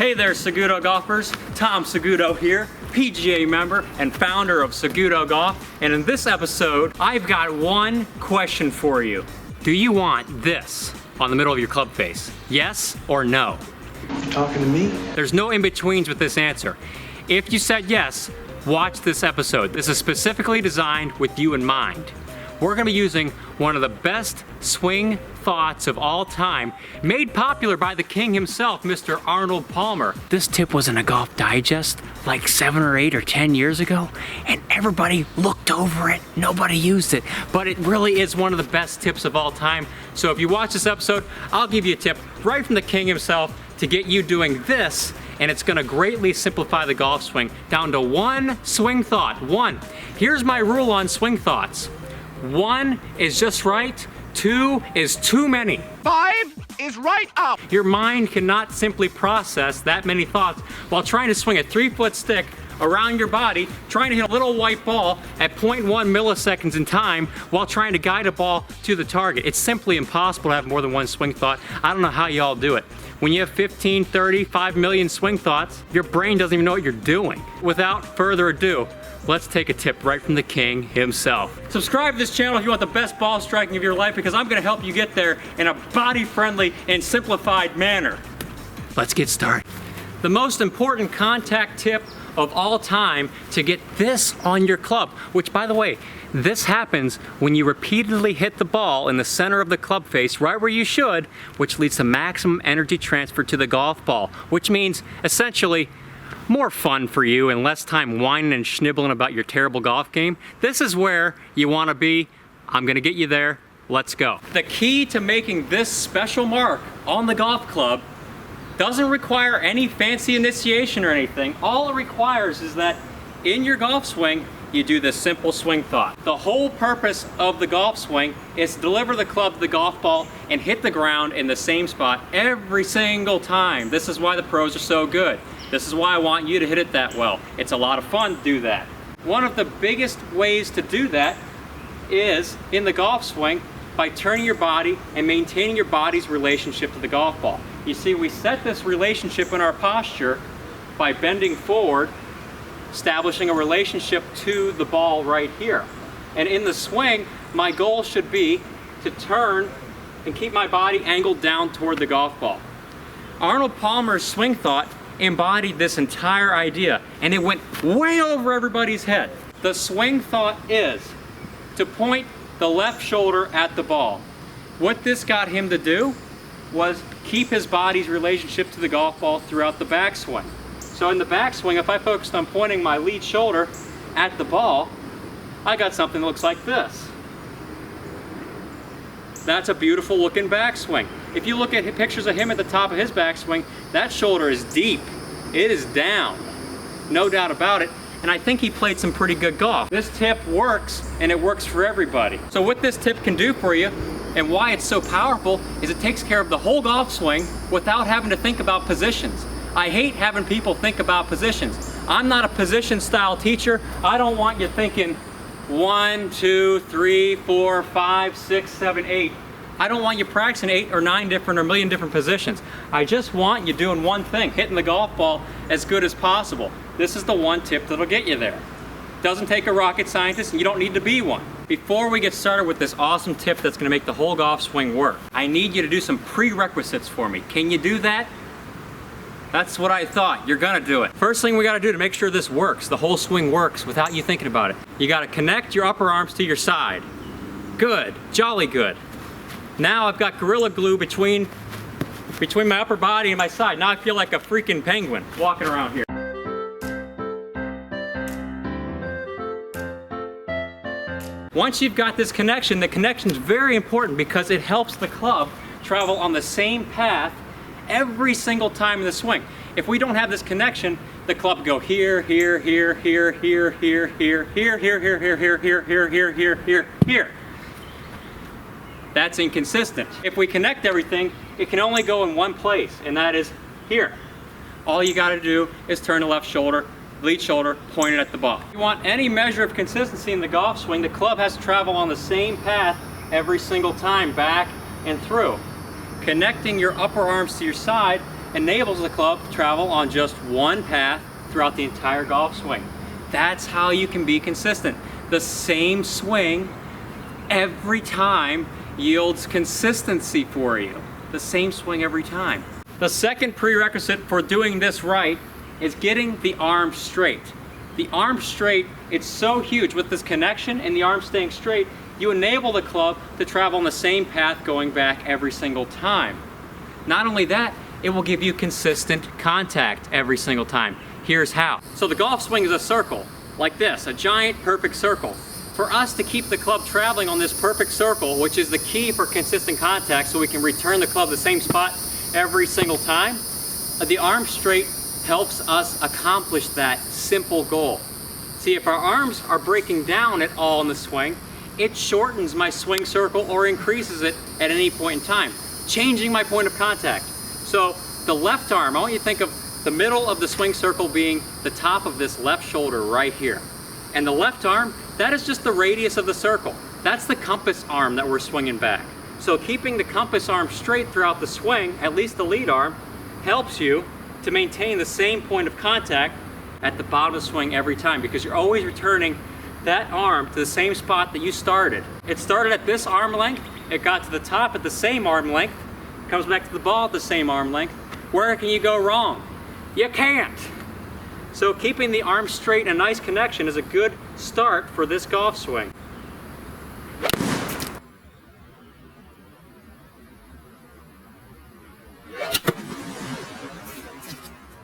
Hey there, Saguto golfers. Tom Saguto here, PGA member and founder of Saguto.Golf. And in this episode, I've got one question for you. Do you want this on the middle of your club face? Yes or no? You talking to me? There's no in-betweens with this answer. If you said yes, watch this episode. This is specifically designed with you in mind. We're gonna be using one of the best swing thoughts of all time, made popular by the king himself, Mr. Arnold Palmer. This tip was in a Golf Digest like 7 or 8 or 10 years ago, and everybody looked over it. Nobody used it, but it really is one of the best tips of all time. So if you watch this episode, I'll give you a tip right from the king himself to get you doing this, and it's gonna greatly simplify the golf swing down to one swing thought. One. Here's my rule on swing thoughts. 1 is just right, 2 is too many. 5 is right up. Your mind cannot simply process that many thoughts while trying to swing a 3-foot stick around your body, trying to hit a little white ball at 0.1 milliseconds in time while trying to guide a ball to the target. It's simply impossible to have more than one swing thought. I don't know how y'all do it. When you have 15, 30, 5 million swing thoughts, your brain doesn't even know what you're doing. Without further ado, let's take a tip right from the king himself. Subscribe to this channel if you want the best ball striking of your life, because I'm gonna help you get there in a body-friendly and simplified manner. Let's get started. The most important contact tip of all time to get this on your club, which, by the way, this happens when you repeatedly hit the ball in the center of the club face, right where you should, which leads to maximum energy transfer to the golf ball, which means essentially more fun for you and less time whining and schnibbling about your terrible golf game. This is where you want to be. I'm going to get you there. Let's go. The key to making this special mark on the golf club doesn't require any fancy initiation or anything. All it requires is that in your golf swing, you do this simple swing thought. The whole purpose of the golf swing is to deliver the club to the golf ball and hit the ground in the same spot every single time. This is why the pros are so good. This is why I want you to hit it that well. It's a lot of fun to do that. One of the biggest ways to do that is in the golf swing by turning your body and maintaining your body's relationship to the golf ball. You see, we set this relationship in our posture by bending forward, establishing a relationship to the ball right here. And in the swing, my goal should be to turn and keep my body angled down toward the golf ball. Arnold Palmer's swing thought embodied this entire idea, and it went way over everybody's head. The swing thought is to point the left shoulder at the ball. What this got him to do was keep his body's relationship to the golf ball throughout the backswing. So in the backswing, if I focused on pointing my lead shoulder at the ball, I got something that looks like this. That's a beautiful looking backswing. If you look at pictures of him at the top of his backswing, that shoulder is deep. It is down, no doubt about it. And I think he played some pretty good golf. This tip works, and it works for everybody. So what this tip can do for you, and why it's so powerful, is it takes care of the whole golf swing without having to think about positions. I hate having people think about positions. I'm not a position style teacher. I don't want you thinking 1, 2, 3, 4, 5, 6, 7, 8. I don't want you practicing 8 or 9 different or a million different positions. I just want you doing one thing, hitting the golf ball as good as possible. This is the one tip that'll get you there. Doesn't take a rocket scientist, and you don't need to be one. Before we get started with this awesome tip that's gonna make the whole golf swing work, I need you to do some prerequisites for me. Can you do that? That's what I thought. You're gonna do it. First thing we gotta do to make sure this works, the whole swing works without you thinking about it, you gotta connect your upper arms to your side. Good, jolly good. Now I've got Gorilla Glue between my upper body and my side. Now I feel like a freaking penguin walking around here. Once you've got this connection, the connection is very important because it helps the club travel on the same path every single time in the swing. If we don't have this connection, the club will go here, here, here, here, here, here, here, here, here, here, here, here, here, here, here, here, here, here. That's inconsistent. If we connect everything, it can only go in one place, and that is here. All you gotta do is turn the left shoulder, lead shoulder, pointed at the ball. If you want any measure of consistency in the golf swing, the club has to travel on the same path every single time, back and through. Connecting your upper arms to your side enables the club to travel on just one path throughout the entire golf swing. That's how you can be consistent. The same swing every time yields consistency for you. The same swing every time. The second prerequisite for doing this right is getting the arm straight. The arm straight, it's so huge with this connection and the arm staying straight, you enable the club to travel on the same path going back every single time. Not only that, it will give you consistent contact every single time. Here's how. So the golf swing is a circle, like this, a giant perfect circle. For us to keep the club traveling on this perfect circle, which is the key for consistent contact so we can return the club to the same spot every single time, the arm straight helps us accomplish that simple goal. See, if our arms are breaking down at all in the swing, it shortens my swing circle or increases it at any point in time, changing my point of contact. So the left arm, I want you to think of the middle of the swing circle being the top of this left shoulder right here. And the left arm, that is just the radius of the circle. That's the compass arm that we're swinging back. So keeping the compass arm straight throughout the swing, at least the lead arm, helps you to maintain the same point of contact at the bottom of the swing every time, because you're always returning that arm to the same spot that you started. It started at this arm length, it got to the top at the same arm length, comes back to the ball at the same arm length. Where can you go wrong? You can't. So keeping the arm straight and a nice connection is a good start for this golf swing.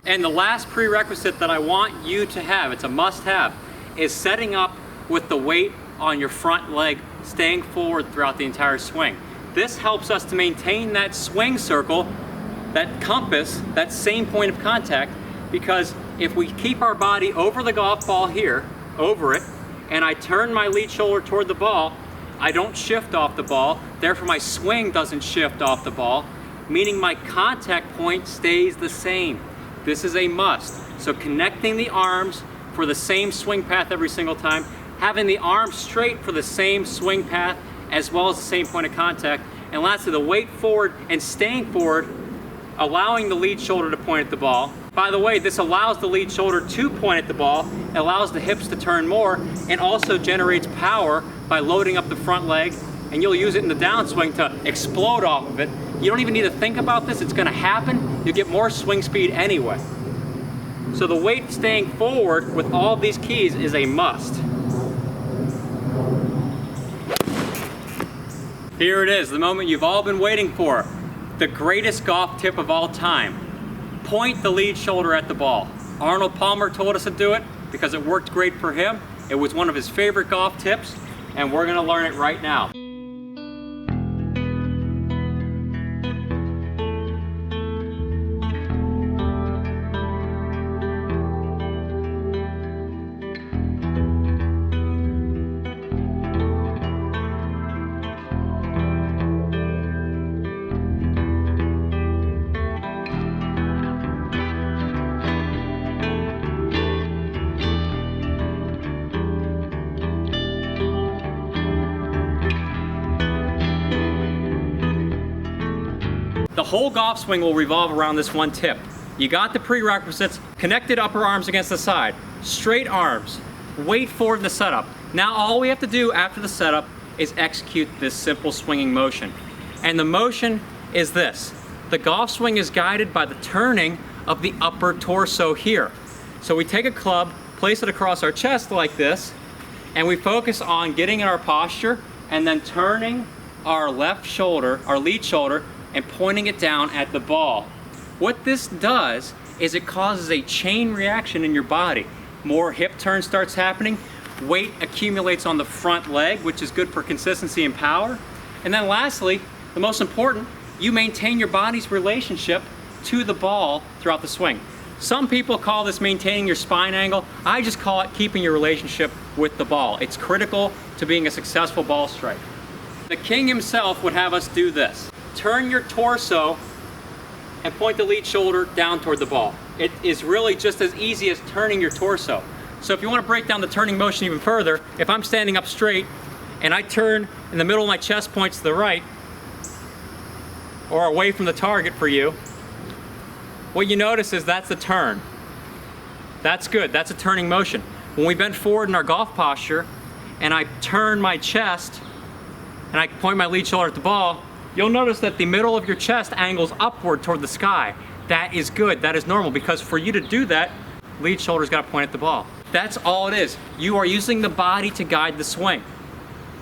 And the last prerequisite that I want you to have, it's a must-have, is setting up with the weight on your front leg, staying forward throughout the entire swing. This helps us to maintain that swing circle, that compass, that same point of contact, because if we keep our body over the golf ball here, over it, and I turn my lead shoulder toward the ball, I don't shift off the ball, therefore my swing doesn't shift off the ball, meaning my contact point stays the same. This is a must. So connecting the arms for the same swing path every single time, having the arms straight for the same swing path as well as the same point of contact, and lastly the weight forward and staying forward, allowing the lead shoulder to point at the ball. By the way, this allows the lead shoulder to point at the ball, it allows the hips to turn more, and also generates power by loading up the front leg, and you'll use it in the downswing to explode off of it. You don't even need to think about this, it's gonna happen. You'll get more swing speed anyway. So the weight staying forward with all of these keys is a must. Here it is, the moment you've all been waiting for. The greatest golf tip of all time. Point the lead shoulder at the ball. Arnold Palmer told us to do it because it worked great for him. It was one of his favorite golf tips, and we're gonna learn it right now. The whole golf swing will revolve around this one tip. You got the prerequisites, connected upper arms against the side, straight arms, weight forward in the setup. Now all we have to do after the setup is execute this simple swinging motion. And the motion is this. The golf swing is guided by the turning of the upper torso here. So we take a club, place it across our chest like this, and we focus on getting in our posture and then turning our left shoulder, our lead shoulder, and pointing it down at the ball. What this does is it causes a chain reaction in your body. More hip turn starts happening, weight accumulates on the front leg, which is good for consistency and power. And then lastly, the most important, you maintain your body's relationship to the ball throughout the swing. Some people call this maintaining your spine angle. I just call it keeping your relationship with the ball. It's critical to being a successful ball strike. The king himself would have us do this. Turn your torso and point the lead shoulder down toward the ball. It is really just as easy as turning your torso. So if you want to break down the turning motion even further, if I'm standing up straight and I turn and the middle of my chest points to the right or away from the target for you, what you notice is that's the turn. That's good, that's a turning motion. When we bend forward in our golf posture and I turn my chest and I point my lead shoulder at the ball, you'll notice that the middle of your chest angles upward toward the sky. That is good, that is normal, because for you to do that, lead shoulder's got to point at the ball. That's all it is. You are using the body to guide the swing.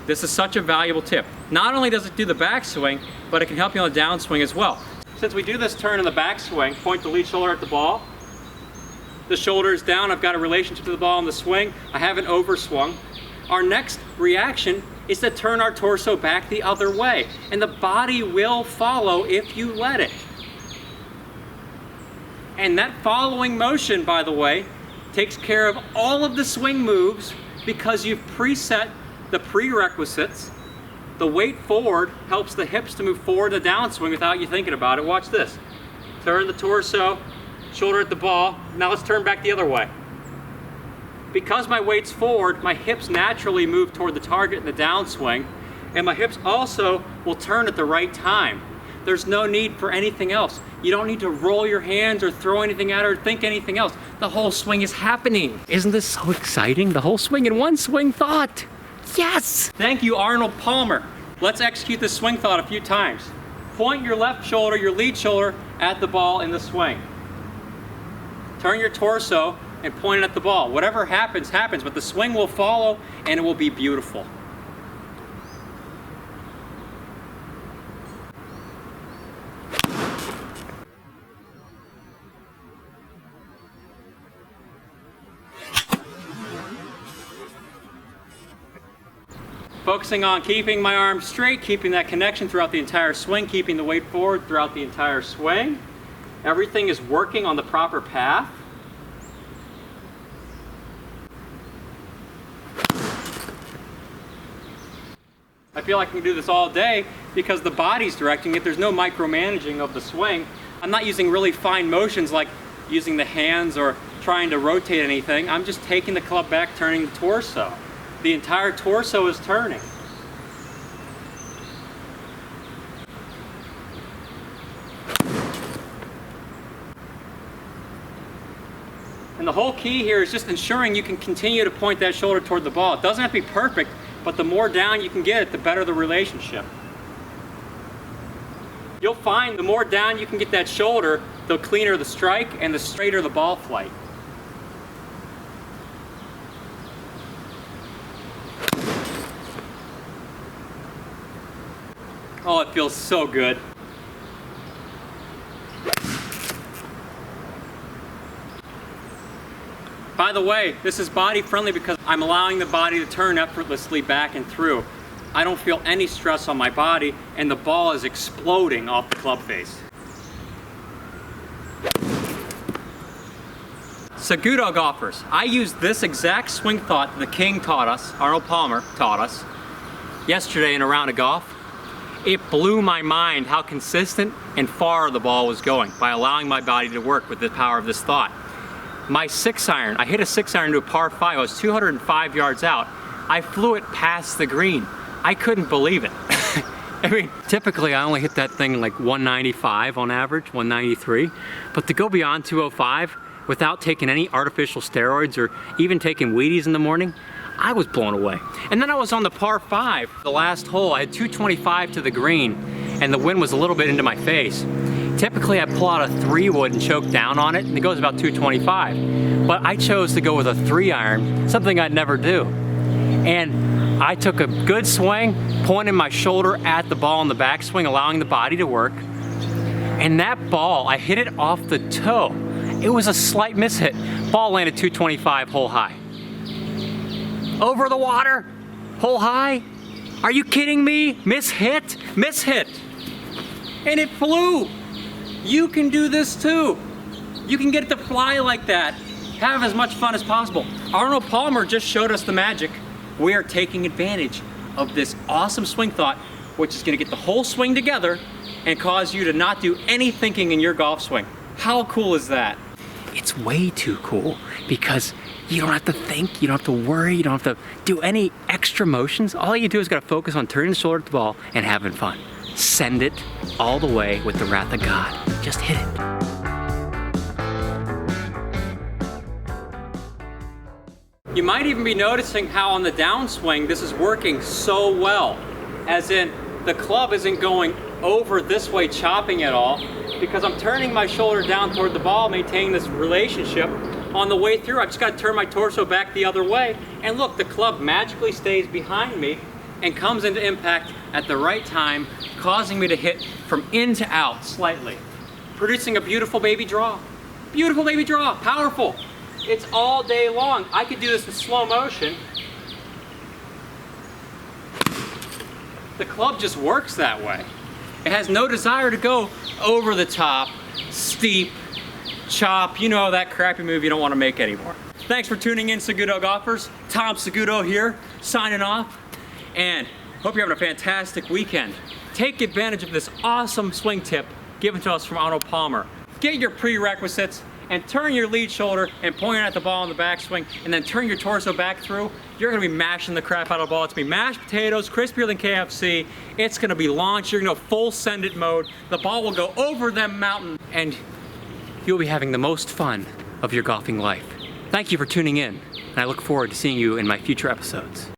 This is such a valuable tip. Not only does it do the backswing, but it can help you on the downswing as well. Since we do this turn in the backswing, point the lead shoulder at the ball. The shoulder is down, I've got a relationship to the ball in the swing. I haven't overswung. Our next reaction is to turn our torso back the other way, and the body will follow if you let it. And that following motion, by the way, takes care of all of the swing moves because you've preset the prerequisites. The weight forward helps the hips to move forward the downswing without you thinking about it. Watch this. Turn the torso, shoulder at the ball. Now let's turn back the other way. Because my weight's forward, my hips naturally move toward the target in the downswing, and my hips also will turn at the right time. There's no need for anything else. You don't need to roll your hands or throw anything at it or think anything else. The whole swing is happening. Isn't this so exciting? The whole swing in one swing thought. Yes! Thank you, Arnold Palmer. Let's execute this swing thought a few times. Point your left shoulder, your lead shoulder, at the ball in the swing. Turn your torso and point it at the ball. Whatever happens, happens, but the swing will follow and it will be beautiful. Focusing on keeping my arms straight, keeping that connection throughout the entire swing, keeping the weight forward throughout the entire swing. Everything is working on the proper path. I feel like I can do this all day because the body's directing it. There's no micromanaging of the swing. I'm not using really fine motions like using the hands or trying to rotate anything. I'm just taking the club back, turning the torso. The entire torso is turning. And the whole key here is just ensuring you can continue to point that shoulder toward the ball. It doesn't have to be perfect, but the more down you can get it, the better the relationship. You'll find the more down you can get that shoulder, the cleaner the strike and the straighter the ball flight. Oh, it feels so good. By the way, this is body friendly because I'm allowing the body to turn effortlessly back and through. I don't feel any stress on my body and the ball is exploding off the club face. Saguto golfers, I used this exact swing thought the king taught us, Arnold Palmer taught us, yesterday in a round of golf. It blew my mind how consistent and far the ball was going by allowing my body to work with the power of this thought. My 6-iron, I hit a 6-iron to a par 5, I was 205 yards out. I flew it past the green. I couldn't believe it. I mean, typically I only hit that thing like 195 on average, 193. But to go beyond 205 without taking any artificial steroids or even taking Wheaties in the morning, I was blown away. And then I was on the par 5, the last hole. I had 225 to the green and the wind was a little bit into my face. Typically I pull out a 3-wood and choke down on it and it goes about 225. But I chose to go with a 3-iron, something I'd never do. And I took a good swing, pointing my shoulder at the ball in the backswing, allowing the body to work. And that ball, I hit it off the toe. It was a slight mishit. Ball landed 225 hole high. Over the water, hole high. Are you kidding me? Mishit, mishit. And it flew. You can do this too. You can get it to fly like that. Have as much fun as possible. Arnold Palmer just showed us the magic. We are taking advantage of this awesome swing thought, which is gonna get the whole swing together and cause you to not do any thinking in your golf swing. How cool is that? It's way too cool because you don't have to think, you don't have to worry, you don't have to do any extra motions. All you do is gotta focus on turning the shoulder at the ball and having fun. Send it all the way with the wrath of God. Just hit it. You might even be noticing how on the downswing this is working so well. As in, the club isn't going over this way chopping at all because I'm turning my shoulder down toward the ball, maintaining this relationship. On the way through, I just got to turn my torso back the other way, and look, the club magically stays behind me and comes into impact at the right time, causing me to hit from in to out slightly, producing a beautiful baby draw. Beautiful baby draw, powerful. It's all day long. I could do this in slow motion. The club just works that way. It has no desire to go over the top, steep, chop, you know, that crappy move you don't want to make anymore. Thanks for tuning in, Saguto golfers. Tom Saguto here, signing off, and hope you're having a fantastic weekend. Take advantage of this awesome swing tip given to us from Arnold Palmer. Get your prerequisites and turn your lead shoulder and point at the ball in the backswing, and then turn your torso back through. You're gonna be mashing the crap out of the ball. It's gonna be mashed potatoes, crispier than KFC. It's gonna be launched. You're gonna go full send it mode. The ball will go over them mountain, and you'll be having the most fun of your golfing life. Thank you for tuning in, and I look forward to seeing you in my future episodes.